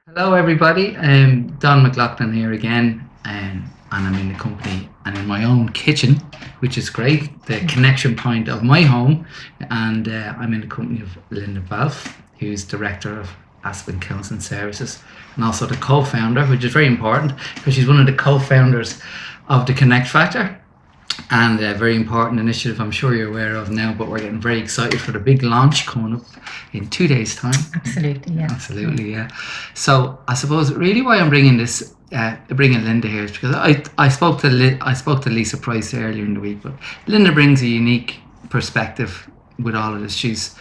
Hello, everybody. Don McLaughlin here again, and I'm in the company and in my own kitchen, which is great, the connection point of my home. And I'm in the company of Linda Balfe, who's director of Aspen Counselling Services, and also the co-founder, which is very important because she's one of the co-founders of the Connect Factor, and a very important initiative I'm sure you're aware of now, but we're getting very excited for the big launch coming up in 2 days' time. Absolutely, yeah. Absolutely, yeah. So I suppose really why I'm bringing this, bringing Linda here is because I spoke to Lisa Price earlier in the week, but Linda brings a unique perspective with all of this. She's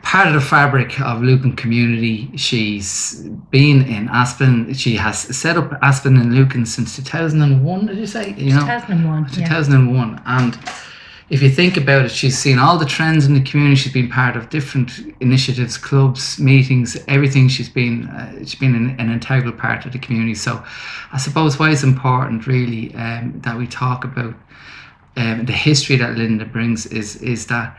part of the fabric of Lucan community. She's been in Aspen. She has set up Aspen and Lucan since 2001. Did you say? 2001. 2001. And if you think about it, she's seen all the trends in the community. She's been part of different initiatives, clubs, meetings, everything. She's been an integral part of the community. So, I suppose why it's important, really, that we talk about the history that Linda brings is that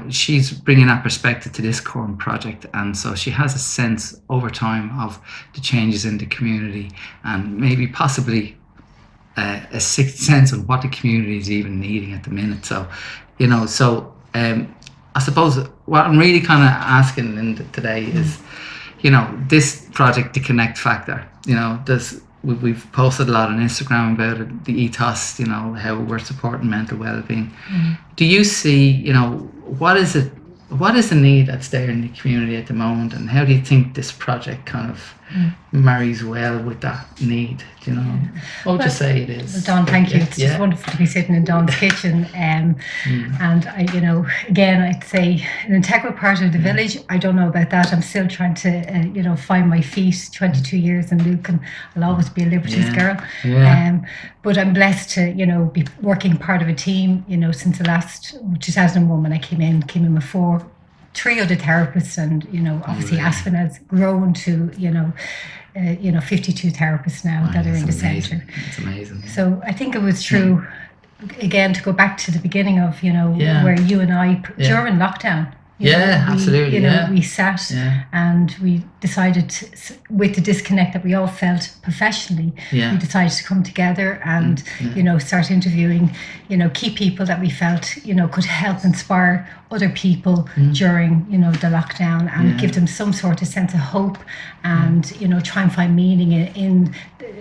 she's bringing that perspective to this current project, and so she has a sense over time of the changes in the community, and maybe possibly a sixth sense on what the community is even needing at the minute. So, I suppose what I'm really kind of asking Linda today is, this project, the Connect Factor. We've posted a lot on Instagram about it, the ethos, how we're supporting mental well-being. Do you see, what is the need that's there in the community at the moment, and how do you think this project kind of marries well with that need? What would you say it is? Don, thank you. It's just wonderful to be sitting in Don's kitchen. And I, again, I'd say an integral part of the village. I don't know about that. I'm still trying to, find my feet. 22 years in Lucan. I'll always be a Liberties girl. But I'm blessed to, be working part of a team, since the last 2001 when I came in with three other therapists, and obviously Aspen has grown to 52 therapists now that are in the centre. It's amazing. So I think it was true, again, to go back to the beginning of where you and I during lockdown. Absolutely. We sat and we decided with the disconnect that we all felt professionally, we decided to come together and, start interviewing, key people that we felt, could help inspire other people during, the lockdown, and give them some sort of sense of hope, and, try and find meaning in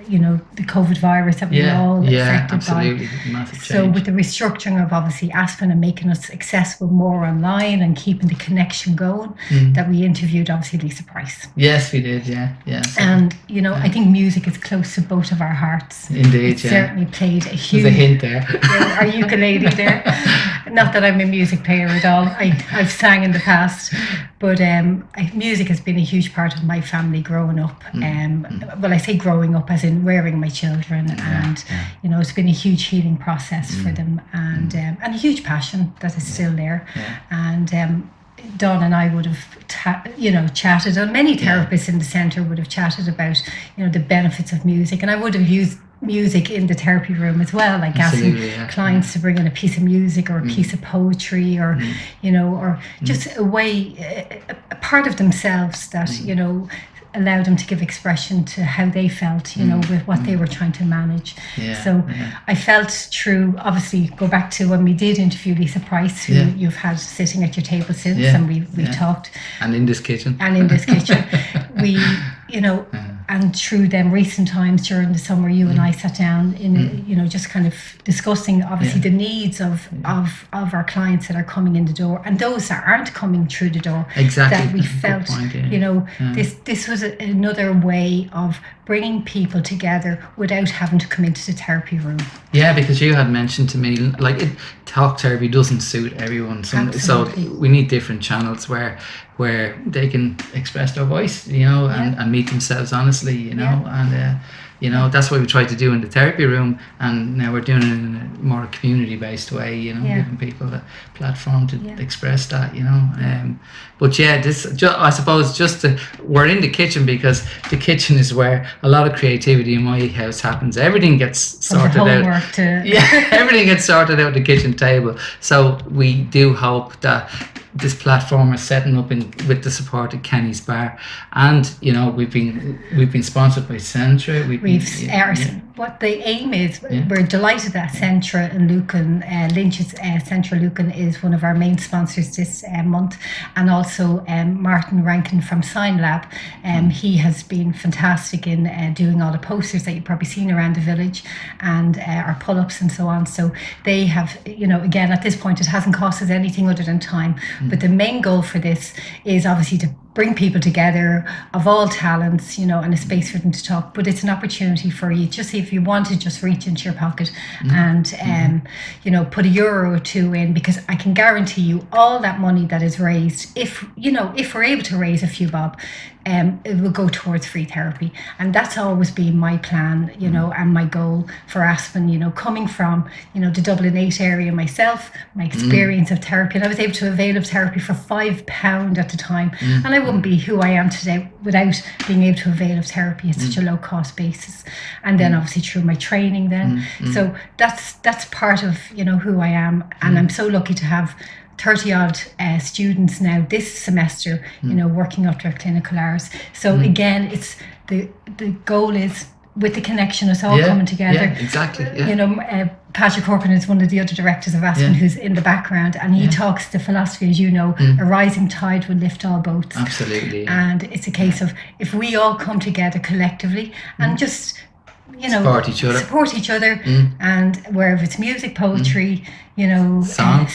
the COVID virus that we were all affected by. Massive change. So with the restructuring of obviously Aspen and making us accessible more online and keeping the connection going, that we interviewed obviously Lisa Price. Yes, we did, So, and I think music is close to both of our hearts. Indeed, it certainly played a huge. There's a hint there. Our ukulele there. Not that I'm a music player at all. I've sang in the past, but music has been a huge part of my family growing up. Well, I say growing up as in rearing my children, and it's been a huge healing process for them, and a huge passion that is still there. And Dawn and I would have, chatted, and many therapists in the centre would have chatted about, the benefits of music, and I would have used music in the therapy room as well, like asking clients to bring in a piece of music or a piece of poetry, or or just a way, a part of themselves that allow them to give expression to how they felt, with what they were trying to manage. I felt through, obviously, go back to when we did interview Lisa Price, who you've had sitting at your table since, and we've talked. And in this kitchen. We, and through them recent times during the summer, you and I sat down in, just kind of discussing obviously the needs of our clients that are coming in the door, and those that aren't coming through the door. Exactly. That we felt, this was another way of bringing people together without having to come into the therapy room. Yeah, because you had mentioned to me, talk therapy doesn't suit everyone. So we need different channels where they can express their voice, and meet themselves honestly, and You know, that's what we tried to do in the therapy room, and now we're doing it in a more community-based way. You know, giving people a platform to express that. You know, but yeah, I suppose we're in the kitchen because the kitchen is where a lot of creativity in my house happens. Everything gets sorted out. Everything gets sorted out at the kitchen table. So we do hope that this platform is setting up with the support of Kenny's Bar, and you know we've been sponsored by Centra. What the aim is, we're delighted that Centra and Lucan, Lynch's Centra Lucan is one of our main sponsors this month, and also Martin Rankin from Sign Lab. He has been fantastic in doing all the posters that you've probably seen around the village, and our pull-ups and so on. So they have, you know, again at this point it hasn't cost us anything other than time. But the main goal for this is obviously to bring people together of all talents, you know, and a space for them to talk. But it's an opportunity for you, just if you want to just reach into your pocket and, you know, put €1 or 2 in, because I can guarantee you all that money that is raised, if we're able to raise a few bob, it will go towards free therapy. And that's always been my plan, you know, and my goal for Aspen, you know, coming from, you know, the Dublin 8 area myself, my experience of therapy, and I was able to avail of therapy for £5 at the time. And I wouldn't be who I am today without being able to avail of therapy at such a low cost basis. And then obviously through my training then. So that's part of, you know, who I am. And I'm so lucky to have 30 odd students now this semester, you know, working up their clinical hours. So again, it's the goal is with the connection, it's all coming together. Yeah, exactly. Yeah. You know, Patrick Corcoran is one of the other directors of Aspen who's in the background, and he talks the philosophy, as you know, a rising tide will lift all boats. Absolutely. And it's a case of if we all come together collectively and just, you know, support each other, and wherever it's music, poetry, you know, song,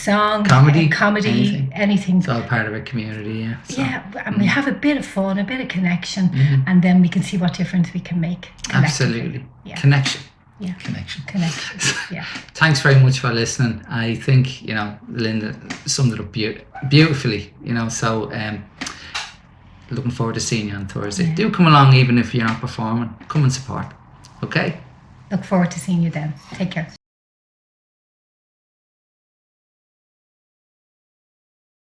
comedy, anything. It's all part of a community, and we have a bit of fun, a bit of connection, and then we can see what difference we can make. Absolutely. Connection. Yeah. Connection. Yeah. Thanks very much for listening. I think, you know, Linda summed it up beautifully, you know, so looking forward to seeing you on Thursday. Do come along even if you're not performing. Come and support. Okay? Look forward to seeing you then. Take care.